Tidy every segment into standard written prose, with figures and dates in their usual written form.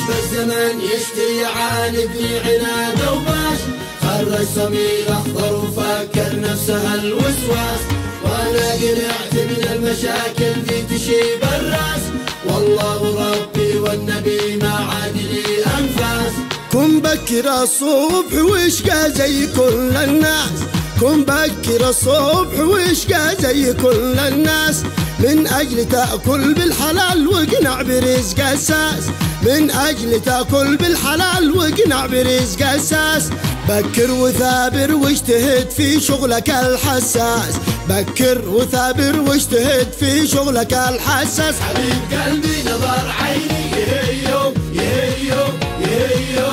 الزمن يشتي يعاند في عناد وباش، خرج صميل اخضر وفكر نفسها الوسواس، وانا قلعت من المشاكل ذي تشيب الراس، والله ربي والنبي ما عاد لي انفاس. كن بكر الصبح واشقى زي كل الناس، كن بكر الصبح واشقى زي كل الناس، من أجل تأكل بالحلال واقنع برزق أساس، من أجل تأكل بالحلال واقنع برزق أساس. بكر وثابر واجتهد في شغلك الحساس، بكر وثابر واجتهد في شغلك الحساس. حبيب قلبي نظر عيني يهيو يهيو يهيو.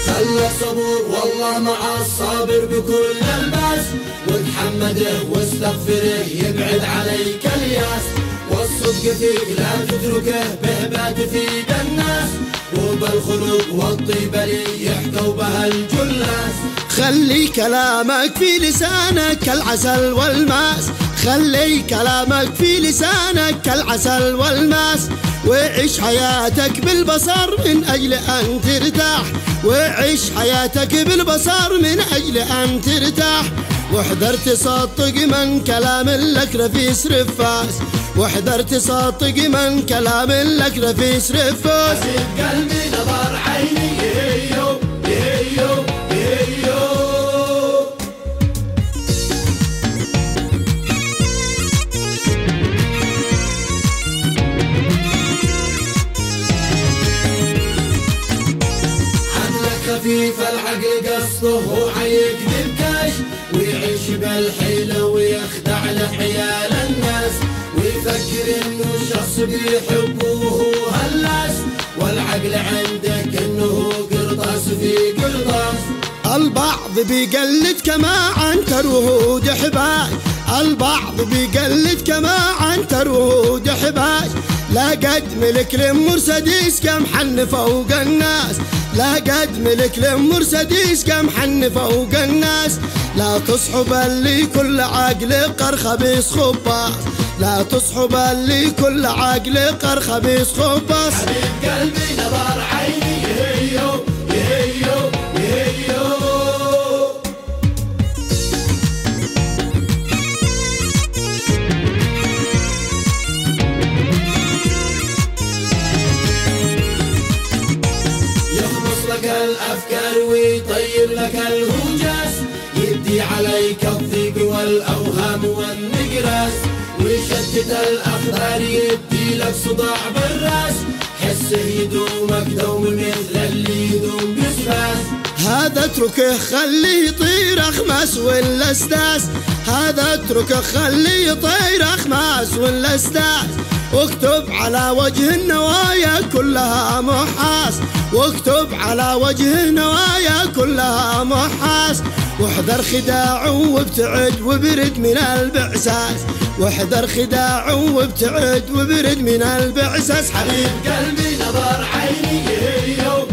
خلك صبور والله مع الصابر بكل الباس، وتحمده واستغفره يبعد عليك الياس، والصدق فيك لا تتركه به تفيد الناس، وبالخلق والطيبة لي يحكوا بها الجلاس. خلي كلامك في لسانك كالعسل والماس، خلي كلامك في لسانك كالعسل والماس، وعيش حياتك بالبصر من أجل أن ترتاح، وعيش حياتك بالبصر من أجل أن ترتاح. واحذر تصدق من كلام لك رفيس رفاس، واحذر تصدق من كلام لك رفيس رفاس. حبيب قلبي نظر عيني يهيو يهيو يهيو. خفيف العقل قصده وعيك بالكاش، ويعيش بالحيلة ويخدع لحيال الناس، ويفكر انه شخص بيحبه وهو هلاس، والعقل عندك انه قرطاس في قرطاس. البعض بيقلد كما عنتر وهو دحباش، البعض بيقلد كما عنتر وهو دحباش، لا قد ملك لمرسدس كم حن فوق الناس، لا قد ملك لمرسدس كم حن فوق الناس. لا تصحب اللي كل عقل قرخ بيس خباص، لا تصحب اللي كل عقل قرخ بيس خباص. حبيب قلبي نظر عيني يهيو يهيو يهيو. الأفكار ويطير لك الهوجاس، يدي عليك الضيق والأوهام والنقراس، ويشتت الأخبار يدي لك صداع بالراس، حسه يدومك دوم مثل اللي يدوم بسباس. هذا اتركه خليه يطير اخماس ولا اسداس، هذا اتركه خليه يطير اخماس ولا اسداس، واكتب على وجه النوايا كلها محاس، واكتب على وجه النوايا كلها محاس. واحذر خداع وابتعد وبرد من البعساس، واحذر خداع وابتعد وبرد من البعساس. حبيب قلبي نظر عيني يهيو